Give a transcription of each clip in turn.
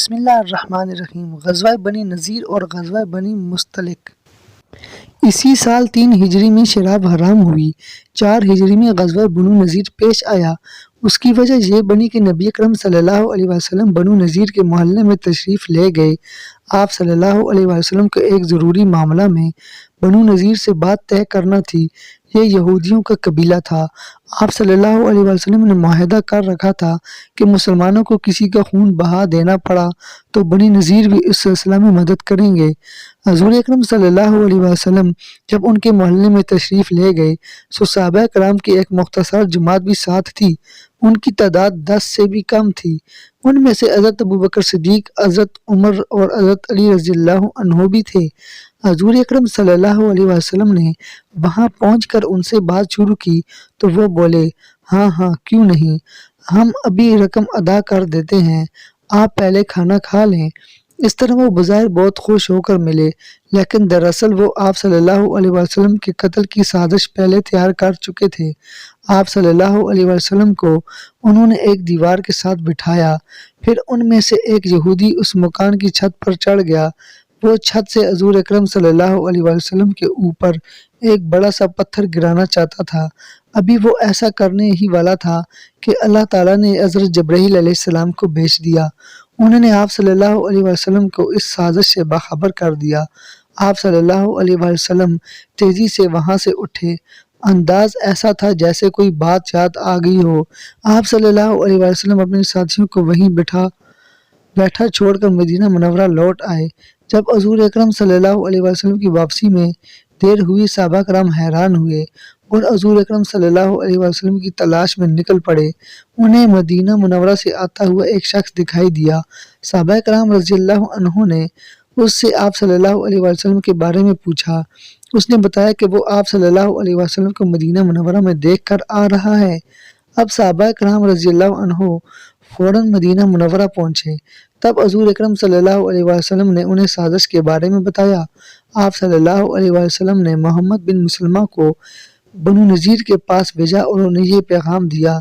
بسم اللہ الرحمن الرحیم۔ غزوہ بنی نذیر اور غزوہ بنی مستلق۔ اسی سال 3 ہجری میں شراب حرام ہوئی۔ 4 ہجری میں غزوہ بنو نذیر پیش آیا۔ اس کی وجہ یہ بنی کہ نبی اکرم صلی اللہ علیہ وسلم بنو نذیر کے محلے میں تشریف لے گئے۔ آپ صلی اللہ علیہ وسلم کو ایک ضروری معاملہ میں بنو نذیر سے بات طے کرنا تھی۔ یہ یہودیوں کا قبیلہ تھا۔ آپ صلی اللہ علیہ وسلم نے معاہدہ کر رکھا تھا کہ مسلمانوں کو کسی کا خون بہا دینا پڑا تو بنی نذیر بھی اس سلسلہ میں مدد کریں گے۔ حضور اکرم صلی اللہ علیہ وسلم جب ان کے محلے میں تشریف لے گئے تو صحابہ کرام کی ایک مختصر جماعت بھی ساتھ تھی۔ ان کی تعداد 10 سے بھی کم تھی۔ ان میں سے حضرت ابوبکر صدیق، حضرت عمر اور حضرت علی رضی اللہ عنہ بھی تھے۔ حضور اکرم صلی اللہ علیہ وسلم نے وہاں پہنچ کر ان سے بات شروع کی تو وہ بولے، ہاں ہاں کیوں نہیں، ہم ابھی رقم ادا کر دیتے ہیں، آپ پہلے کھانا کھا لیں۔ اس طرح وہ بظاہر بہت خوش ہو کر ملے، لیکن دراصل وہ آپ صلی اللہ علیہ وسلم کے قتل کی سازش پہلے تیار کر چکے تھے۔ آپ صلی اللہ علیہ وسلم کو انہوں نے ایک دیوار کے ساتھ بٹھایا، پھر ان میں سے ایک یہودی اس مکان کی چھت پر چڑھ گیا۔ وہ چھت سے حضور اکرم صلی اللہ علیہ وسلم کے اوپر ایک بڑا سا پتھر گرانا چاہتا تھا۔ ابھی وہ ایسا کرنے ہی والا تھا کہ اللہ تعالیٰ نے حضرت جبرائیل علیہ السلام کو بھیج دیا۔ انہوں نے آپ صلی اللہ علیہ وسلم کو اس سازش سے باخبر کر دیا۔ آپ صلی اللہ علیہ وسلم تیزی سے وہاں سے اٹھے۔ انداز ایسا تھا جیسے کوئی بات یاد آ گئی ہو۔ آپ صلی اللہ علیہ وسلم اپنے ساتھیوں کو وہیں بیٹھا چھوڑ کر مدینہ منورہ لوٹ آئے۔ جب حضور اکرم صلی اللہ علیہ وسلم کی واپسی میں دیر ہوئی، صحابہ کرام حیران ہوئے اور حضور اکرم صلی اللہ علیہ وسلم کی تلاش میں نکل پڑے۔ انہیں مدینہ منورہ سے آتا ہوا ایک شخص دکھائی دیا۔ صحابہ کرام رضی اللہ عنہ نے اس سے آپ صلی اللہ علیہ وسلم کے بارے میں پوچھا۔ اس نے بتایا کہ وہ آپ صلی اللہ علیہ وسلم کو مدینہ منورہ میں دیکھ کر آ رہا ہے۔ اب صحابہ کرام رضی اللہ عنہ فوراً مدینہ منورہ پہنچے۔ تب حضور اکرم صلی اللہ علیہ وسلم نے انہیں سازش کے بارے میں بتایا۔ آپ صلی اللہ علیہ وسلم نے محمد بن مسلمہ کو بنو نذیر کے پاس بھیجا اور انہیں یہ پیغام دیا،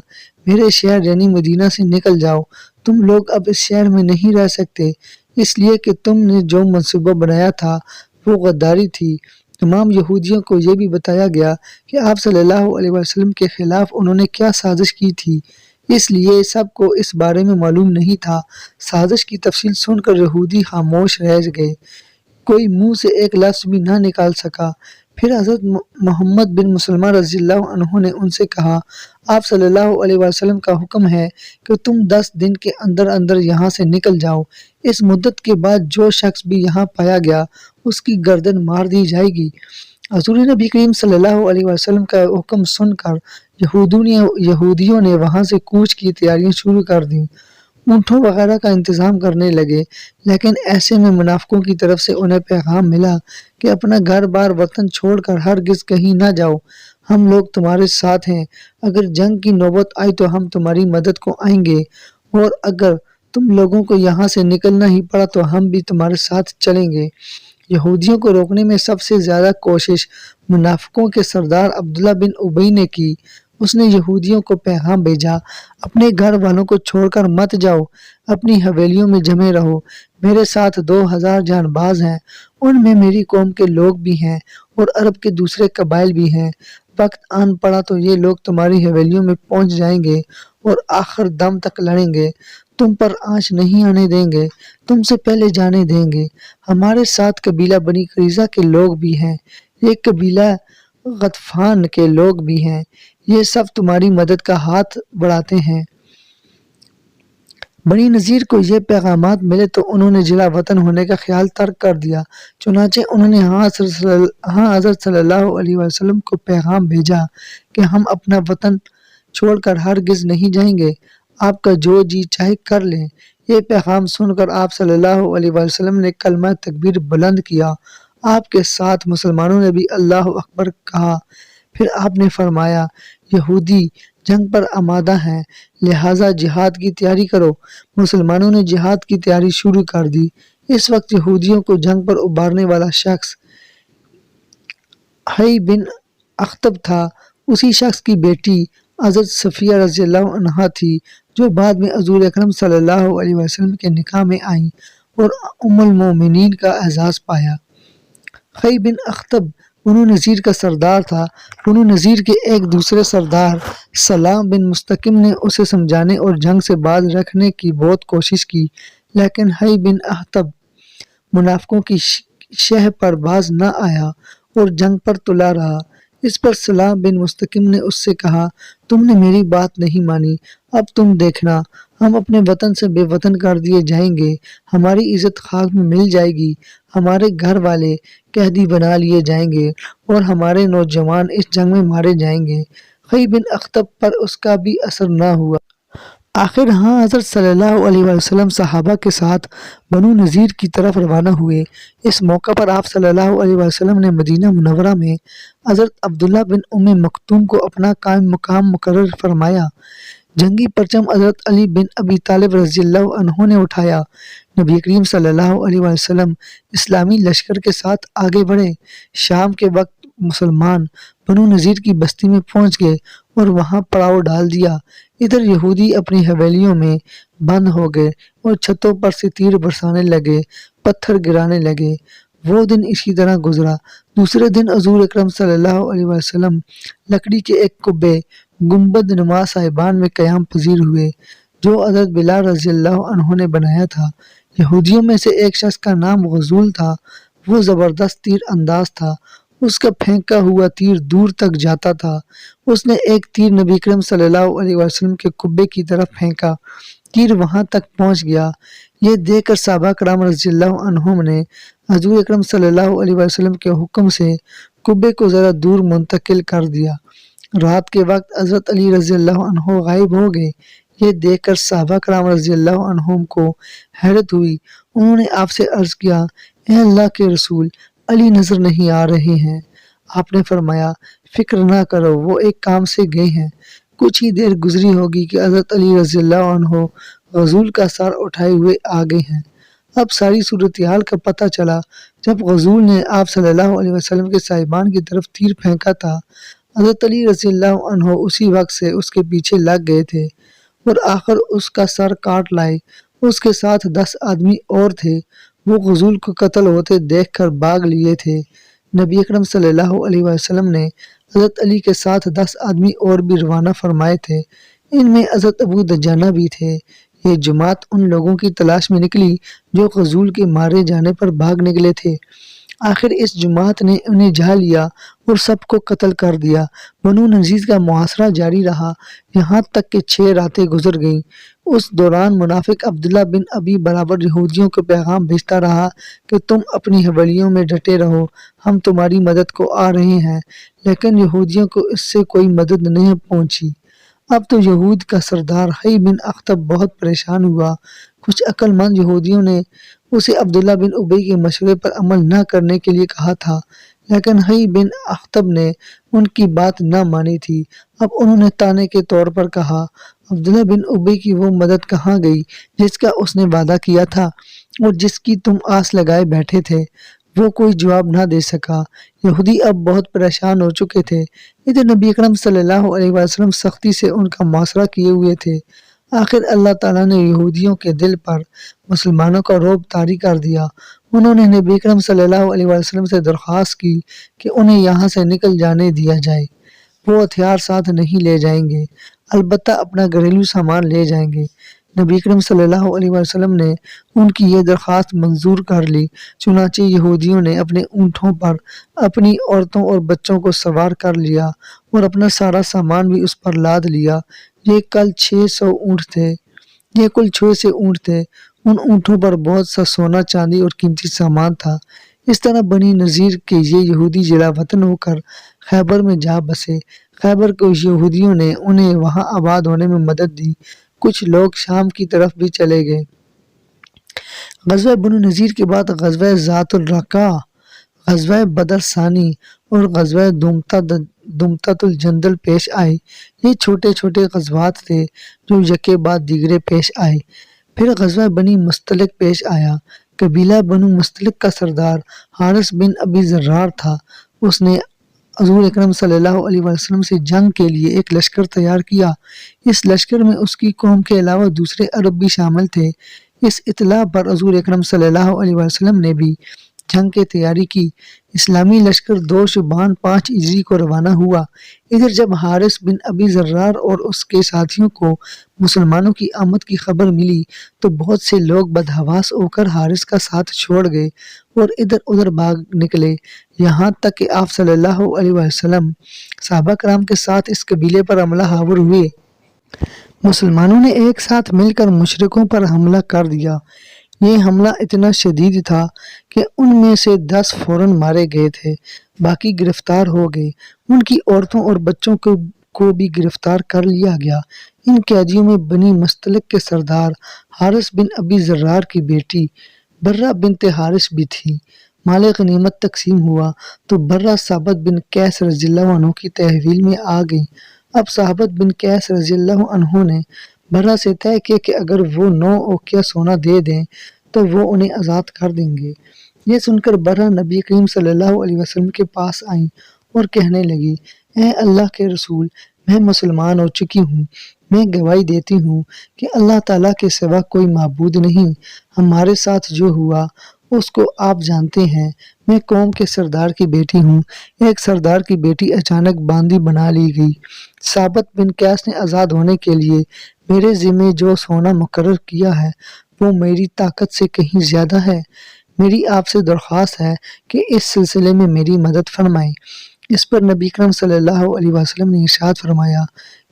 میرے شہر یعنی مدینہ سے نکل جاؤ، تم لوگ اب اس شہر میں نہیں رہ سکتے، اس لیے کہ تم نے جو منصوبہ بنایا تھا وہ غداری تھی۔ تمام یہودیوں کو یہ بھی بتایا گیا کہ آپ صلی اللہ علیہ وسلم کے خلاف انہوں نے کیا سازش کی تھی، اس لیے سب کو اس بارے میں معلوم نہیں تھا۔ سازش کی تفصیل سن کر یہودی خاموش رہ گئے، کوئی منہ سے ایک لفظ بھی نہ نکال سکا۔ پھر حضرت محمد بن مسلمہ رضی اللہ عنہ نے ان سے کہا، آپ صلی اللہ علیہ وسلم کا حکم ہے کہ تم 10 دن کے اندر اندر یہاں سے نکل جاؤ۔ اس مدت کے بعد جو شخص بھی یہاں پایا گیا اس کی گردن مار دی جائے گی۔ حضور نبی کریم صلی اللہ علیہ وسلم کا حکم سن کر یہودیوں نے وہاں سے کوچ کی تیاریاں شروع کر دیں، اونٹوں وغیرہ کا انتظام کرنے لگے۔ لیکن ایسے میں منافقوں کی طرف سے انہیں پیغام ملا کہ اپنا گھر بار وطن چھوڑ کر ہرگز کہیں نہ جاؤ، ہم لوگ تمہارے ساتھ ہیں، اگر جنگ کی نوبت آئی تو ہم تمہاری مدد کو آئیں گے، اور اگر تم لوگوں کو یہاں سے نکلنا ہی پڑا تو ہم بھی تمہارے ساتھ چلیں گے۔ یہودیوں کو روکنے میں سب سے زیادہ کوشش منافقوں کے سردار عبداللہ بن ابی نے کی۔ اس نے یہودیوں کو پیغام بھیجا، اپنے گھر والوں کو چھوڑ کر مت جاؤ، اپنی حویلیوں میں جمے رہو، میرے ساتھ 2000 جان باز ہیں، ان میں میری قوم کے لوگ بھی ہیں اور عرب کے دوسرے قبائل بھی ہیں۔ وقت آن پڑا تو یہ لوگ تمہاری حویلیوں میں پہنچ جائیں گے اور آخر دم تک لڑیں گے، تم پر آنچ نہیں آنے دیں گے، تم سے پہلے جانے دیں گے۔ ہمارے ساتھ قبیلہ بنی قریظہ کے لوگ بھی ہیں، یہ قبیلہ غطفان کے لوگ بھی ہیں، یہ سب تمہاری مدد کا ہاتھ بڑھاتے ہیں۔ بنی نذیر کو یہ پیغامات ملے تو انہوں نے جلا وطن ہونے کا خیال ترک کر دیا۔ چنانچہ انہوں نے حضرت صلی اللہ علیہ وسلم کو پیغام بھیجا کہ ہم اپنا وطن چھوڑ کر ہرگز نہیں جائیں گے، آپ کا جو جی چاہے کر لیں۔ یہ پیغام سن کر آپ صلی اللہ علیہ وسلم نے کلمہ تکبیر بلند کیا۔ آپ کے ساتھ مسلمانوں نے بھی اللہ اکبر کہا۔ پھر آپ نے فرمایا، یہودی جنگ پر آمادہ ہیں، لہٰذا جہاد کی تیاری کرو۔ مسلمانوں نے جہاد کی تیاری شروع کر دی۔ اس وقت یہودیوں کو جنگ پر ابھارنے والا شخص حی بن اخطب تھا۔ اسی شخص کی بیٹی حضرت صفیہ رضی اللہ عنہا تھی۔ جو بعد میں حضور اکرم صلی اللہ علیہ وسلم کے نکاح میں آئیں اور ام المومنین کا اعزاز پایا۔ خی بن اخطب بنو نذیر کا سردار تھا۔ بنو نذیر کے ایک دوسرے سردار سلام بن مستقیم نے اسے سمجھانے اور جنگ سے باز رکھنے کی بہت کوشش کی، لیکن خی بن اخطب منافقوں کی شہ پر باز نہ آیا اور جنگ پر تلا رہا۔ اس پر سلام بن مستقیم نے اس سے کہا، تم نے میری بات نہیں مانی، اب تم دیکھنا، ہم اپنے وطن سے بے وطن کر دیے جائیں گے، ہماری عزت خاک میں مل جائے گی، ہمارے گھر والے قیدی بنا لیے جائیں گے اور ہمارے نوجوان اس جنگ میں مارے جائیں گے۔ خی بن اخطب پر اس کا بھی اثر نہ ہوا۔ آخر ہاں حضرت صلی اللہ علیہ وسلم صحابہ کے ساتھ بنو نذیر کی طرف روانہ ہوئے۔ اس موقع پر آپ صلی اللہ علیہ وسلم نے مدینہ منورہ میں حضرت عبداللہ بن ام مکتوم کو اپنا قائم مقام مقرر فرمایا۔ جنگی پرچم حضرت علی بن ابی طالب رضی اللہ عنہ نے اٹھایا۔ نبی کریم صلی اللہ علیہ وسلم اسلامی لشکر کے ساتھ آگے بڑھے۔ شام کے وقت مسلمان بنو نذیر کی بستی میں پہنچ گئے اور وہاں پڑاؤ ڈال دیا۔ ادھر یہودی اپنی حویلیوں میں بند ہو گئے اور چھتوں پر سے تیر برسانے لگے، پتھر گرانے لگے۔ وہ دن اسی طرح گزرا۔ دوسرے دن حضور اکرم صلی اللہ علیہ وسلم لکڑی کے ایک قبے گنبد نما صاحبان میں قیام پذیر ہوئے، جو حضرت بلال رضی اللہ عنہ نے بنایا تھا۔ یہودیوں میں سے ایک شخص کا نام غزول تھا۔ وہ زبردست تیر انداز تھا، اس کا پھینکا ہوا تیر دور تک جاتا تھا۔ اس نے ایک تیر نبی اکرم صلی اللہ علیہ وسلم کے قبے کی طرف پھینکا، تیر وہاں تک پہنچ گیا۔ یہ دیکھ کر صحابہ کرام رضی اللہ عنہم نے حضور اکرم صلی اللہ علیہ وسلم کے حکم سے قبے کو ذرا دور منتقل کر دیا۔ رات کے وقت حضرت علی رضی اللہ عنہ غائب ہو گئے۔ یہ دیکھ کر صحابہ کرام رضی اللہ عنہم کو حیرت ہوئی۔ انہوں نے آپ سے عرض کیا، اے اللہ کے رسول، علی نظر نہیں آ رہے ہیں۔ آپ نے فرمایا، فکر نہ کرو، وہ ایک کام سے گئے ہیں۔ کچھ ہی دیر گزری ہوگی کہ حضرت علی رضی اللہ عنہ غزول کا سر اٹھائے ہوئے آ گئے ہیں۔ اب ساری صورتحال کا پتہ چلا۔ جب غزول نے آپ صلی اللہ علیہ وسلم کے صاحبان کی طرف تیر پھینکا تھا، حضرت علی رضی اللہ عنہ اسی وقت سے اس کے پیچھے لگ گئے تھے اور آخر اس کا سر کاٹ لائے۔ اس کے ساتھ 10 آدمی اور تھے، وہ غزول کو قتل ہوتے دیکھ کر بھاگ لیے تھے۔ نبی اکرم صلی اللہ علیہ وسلم نے حضرت علی کے ساتھ 10 آدمی اور بھی روانہ فرمائے تھے۔ ان میں حضرت ابو دجانہ بھی تھے۔ یہ جماعت ان لوگوں کی تلاش میں نکلی جو غزول کے مارے جانے پر بھاگ نکلے تھے۔ آخر اس جماعت نے انہیں جا لیا اور سب کو قتل کر دیا۔ بنو نذیر کا محاصرہ جاری رہا یہاں تک کہ 6 راتیں گزر گئیں۔ اس دوران منافق عبداللہ بن ابی برابر یہودیوں کو پیغام بھیجتا رہا کہ تم اپنی حویلیوں میں ڈٹے رہو، ہم تمہاری مدد کو آ رہے ہیں، لیکن یہودیوں کو اس سے کوئی مدد نہیں پہنچی۔ اب تو یہود کا سردار خی بن اخطب بہت پریشان ہوا۔ کچھ عقل مند یہودیوں نے اسے عبداللہ بن ابی کے مشورے پر عمل نہ کرنے کے لیے کہا تھا، لیکن خی بن اخطب نے ان کی بات نہ مانی تھی۔ اب انہوں نے طعنے کے طور پر کہا، عبداللہ بن ابی کی وہ مدد کہاں گئی جس کا اس نے وعدہ کیا تھا اور جس کی تم آس لگائے بیٹھے تھے؟ وہ کوئی جواب نہ دے سکا۔ یہودی اب بہت پریشان ہو چکے تھے۔ ادھر نبی اکرم صلی اللہ علیہ وسلم سختی سے ان کا محاصرہ کیے ہوئے تھے۔ آخر اللہ تعالیٰ نے یہودیوں کے دل پر مسلمانوں کا رعب طاری کر دیا۔ انہوں نے نبی اکرم صلی اللہ علیہ وسلم سے درخواست کی کہ انہیں یہاں سے نکل جانے دیا جائے۔ وہ ہتھیار ساتھ نہیں لے جائیں گے، البتہ اپنا گھریلو سامان لے جائیں گے۔ نبی اکرم صلی اللہ علیہ وسلم نے ان کی یہ درخواست منظور کر لی۔ چنانچہ یہودیوں نے اپنے اونٹوں پر اپنی عورتوں اور بچوں کو سوار کر لیا اور اپنا سارا سامان بھی اس پر لاد لیا۔ یہ کل 600 اونٹ تھے۔ یہ کل 600 اونٹ تھے۔ ان اونٹوں پر بہت سا سونا، چاندی اور قیمتی سامان تھا۔ اس طرح بنی نذیر کے یہ یہودی جلا وطن ہو کر خیبر میں جا بسے۔ خیبر کے یہودیوں نے انہیں وہاں آباد ہونے میں مدد دی۔ کچھ لوگ شام کی طرف بھی چلے گئے۔ غزوہ بنو نذیر کے بعد غزوہ ذات الرقاع، غزوہ بدر ثانی اور غزوہ دمتۃ الجندل پیش آئے۔ یہ چھوٹے چھوٹے غزوات تھے جو یکے بعد دیگرے پیش آئے۔ پھر غزوہ بنی مستلق پیش آیا۔ قبیلہ بنو مستلق کا سردار حارث بن ابی ذرار تھا۔ اس نے حضور اکرم صلی اللہ علیہ وسلم سے جنگ کے لیے ایک لشکر تیار کیا۔ اس لشکر میں اس کی قوم کے علاوہ دوسرے عرب بھی شامل تھے۔ اس اطلاع پر حضور اکرم صلی اللہ علیہ وسلم نے بھی جنگ کی تیاری کی۔ اسلامی لشکر 2 شعبان 5 ہجری کو روانہ ہوا۔ ادھر جب حارث بن ابی ذرار اور اس کے ساتھیوں کو مسلمانوں کی آمد کی خبر ملی تو بہت سے لوگ بدحواس ہو کر حارث کا ساتھ چھوڑ گئے اور ادھر ادھر بھاگ نکلے، یہاں تک کہ آپ صلی اللہ علیہ وسلم صحابہ کرام کے ساتھ اس قبیلے پر حملہ آور ہوئے۔ مسلمانوں نے ایک ساتھ مل کر مشرکوں پر حملہ کر دیا۔ یہ حملہ اتنا شدید تھا کہ ان میں سے 10 فوراً مارے گئے تھے، باقی گرفتار ہو گئے۔ ان کی عورتوں اور بچوں کو بھی گرفتار کر لیا گیا۔ ان قیدیوں میں بنی مستلق کے سردار حارث بن ابی ذرار کی بیٹی برہ بنت حارث بھی تھی۔ مال غنیمت تقسیم ہوا تو برہ صحابت بن قیس رضی اللہ عنہ کی تحویل میں آ گئی۔ اب صحابت بن قیس رضی اللہ عنہ نے برہ سے طے کیا کہ اگر وہ 9 اوقیہ سونا دے دیں تو وہ انہیں آزاد کر دیں گے۔ یہ سن کر برہ نبی کریم صلی اللہ علیہ وسلم کے پاس آئیں اور کہنے لگی، اے اللہ کے رسول، میں مسلمان ہو چکی ہوں۔ میں گواہی دیتی ہوں کہ اللہ تعالیٰ کے سوا کوئی معبود نہیں۔ ہمارے ساتھ جو ہوا اس کو آپ جانتے ہیں۔ میں قوم کے سردار کی بیٹی ہوں۔ ایک سردار کی بیٹی اچانک باندی بنا لی گئی۔ ثابت بن قیس نے آزاد ہونے کے لیے میرے ذمہ جو سونا مقرر کیا ہے وہ میری طاقت سے کہیں زیادہ ہے۔ میری آپ سے درخواست ہے کہ اس سلسلے میں میری مدد فرمائیں۔ اس پر نبی کرم صلی اللہ علیہ وسلم نے ارشاد فرمایا،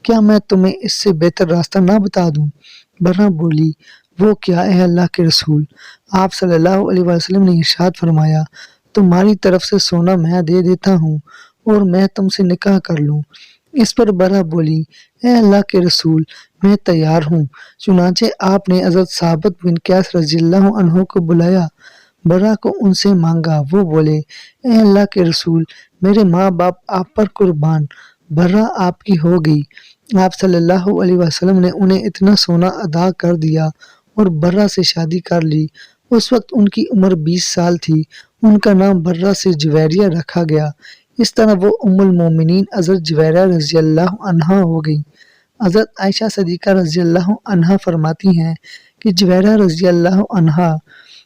کیا میں تمہیں اس سے بہتر راستہ نہ بتا دوں؟ برہ بولی، وہ کیا اے اللہ کے رسول؟ آپ صلی اللہ علیہ وسلم نے ارشاد فرمایا، تمہاری طرف سے سونا میں دے دیتا ہوں اور میں تم سے نکاح کر لوں۔ اس پر برہ بولی، اے اللہ کے رسول، میں تیار ہوں۔ چنانچہ آپ نے حضرت ثابت بن قیس رضی اللہ عنہ کو بلایا، برہ کو ان سے مانگا۔ وہ بولے، اے اللہ کے رسول، میرے ماں باپ آپ پر قربان، برہ آپ کی ہو گئی۔ آپ صلی اللہ علیہ وسلم نے انہیں اتنا سونا ادا کر دیا اور برہ سے شادی کر لی۔ اس وقت ان کی عمر 20 سال تھی۔ ان کا نام برہ سے جویریہ رکھا گیا۔ اس طرح وہ ام المومنین حضرت جویریہ رضی اللہ عنہا ہو گئی۔ حضرت عائشہ صدیقہ رضی اللہ عنہا فرماتی ہیں کہ جویریہ رضی اللہ عنہا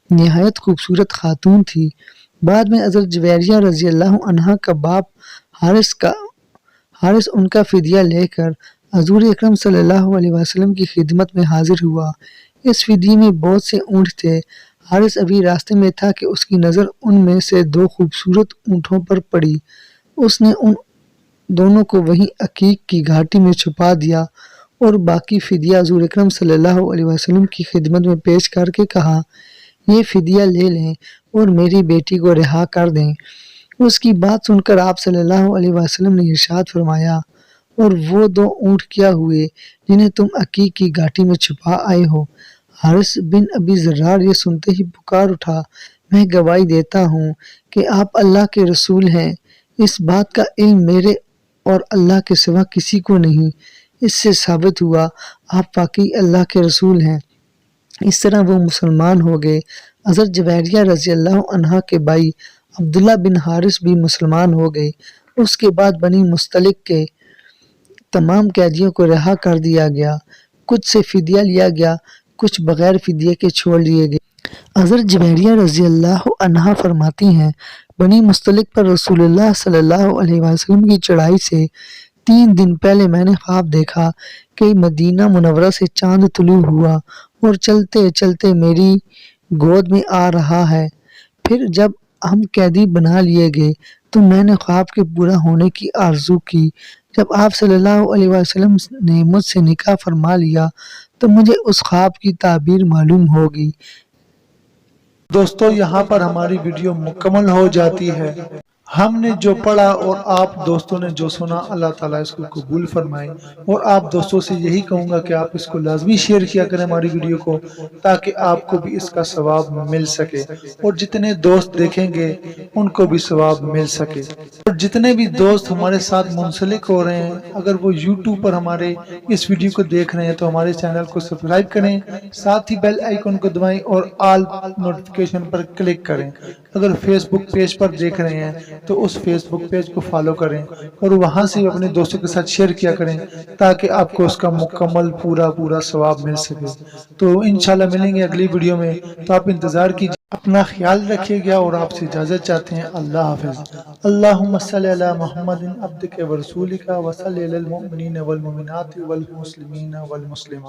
نہایت خوبصورت خاتون تھی۔ بعد میں حضرت جویریہ رضی اللہ عنہا کا باپ حارث ان کا فدیہ لے کر حضور اکرم صلی اللہ علیہ وسلم کی خدمت میں حاضر ہوا۔ اس فدیے میں بہت سے اونٹ تھے۔ حارث ابھی راستے میں تھا کہ اس کی نظر ان میں سے 2 خوبصورت اونٹوں پر پڑی۔ اس نے ان دونوں کو وہیں عقیق کی گھاٹی میں چھپا دیا اور باقی فدیہ حضور اکرم صلی اللہ علیہ وسلم کی خدمت میں پیش کر کے کہا، یہ فدیہ لے لیں اور میری بیٹی کو رہا کر دیں۔ اس کی بات سن کر آپ صلی اللہ علیہ وسلم نے ارشاد فرمایا، اور وہ 2 اونٹ کیا ہوئے جنہیں تم عقیق کی گھاٹی میں چھپا آئے ہو؟ حارث بن ابی ذرار یہ سنتے ہی پکار اٹھا، میں گواہی دیتا ہوں کہ آپ اللہ کے رسول ہیں۔ اس بات کا علم میرے اور اللہ کے سوا کسی کو نہیں۔ اس سے ثابت ہوا آپ واقعی اللہ کے رسول ہیں۔ اس طرح وہ مسلمان ہو گئے۔ حضرت جویریہ رضی اللہ عنہا کے بھائی عبداللہ بن حارث بھی مسلمان ہو گئے۔ اس کے بعد بنی مستلق کے تمام قیدیوں کو رہا کر دیا گیا۔ کچھ سے فدیہ لیا گیا، کچھ بغیر فدیے کے چھوڑ دیے گئے۔ حضرت جویریہ رضی اللہ عنہا فرماتی ہیں، بنی مستلق پر رسول اللہ صلی اللہ علیہ وسلم کی چڑھائی سے 3 دن پہلے میں نے خواب دیکھا کہ مدینہ منورہ سے چاند طلوع ہوا اور چلتے چلتے میری گود میں آ رہا ہے۔ پھر جب ہم قیدی بنا لیے گئے تو میں نے خواب کے پورا ہونے کی آرزو کی۔ جب آپ صلی اللہ علیہ وسلم نے مجھ سے نکاح فرما لیا تو مجھے اس خواب کی تعبیر معلوم ہوگی۔ دوستو یہاں پر ہماری ویڈیو مکمل ہو جاتی ہے۔ ہم نے جو پڑھا اور آپ دوستوں نے جو سنا، اللہ تعالیٰ اس کو قبول فرمائے۔ اور آپ دوستوں سے یہی کہوں گا کہ آپ اس کو لازمی شیئر کیا کریں ہماری ویڈیو کو، تاکہ آپ کو بھی اس کا ثواب مل سکے اور جتنے دوست دیکھیں گے ان کو بھی ثواب مل سکے۔ اور جتنے بھی دوست ہمارے ساتھ منسلک ہو رہے ہیں، اگر وہ یوٹیوب پر ہمارے اس ویڈیو کو دیکھ رہے ہیں تو ہمارے چینل کو سبسکرائب کریں، ساتھ ہی بیل آئیکن کو دبائیں اور آل نوٹیفیکیشن پر کلک کریں۔ اگر فیس بک پیج پر دیکھ رہے ہیں تو اس فیس بک پیج کو فالو کریں اور وہاں سے اپنے دوستوں کے ساتھ شیئر کیا کریں تاکہ آپ کو اس کا مکمل پورا ثواب مل سکے۔ تو انشاءاللہ ملیں گے اگلی ویڈیو میں، تو آپ انتظار کیجیے۔ اپنا خیال رکھیے گا اور آپ سے اجازت چاہتے ہیں۔ اللہ حافظ۔ اللہم صلی علی محمد عبدک ورسولک وصلی علی المؤمنین والمؤمنات والمسلمین والمسلمات۔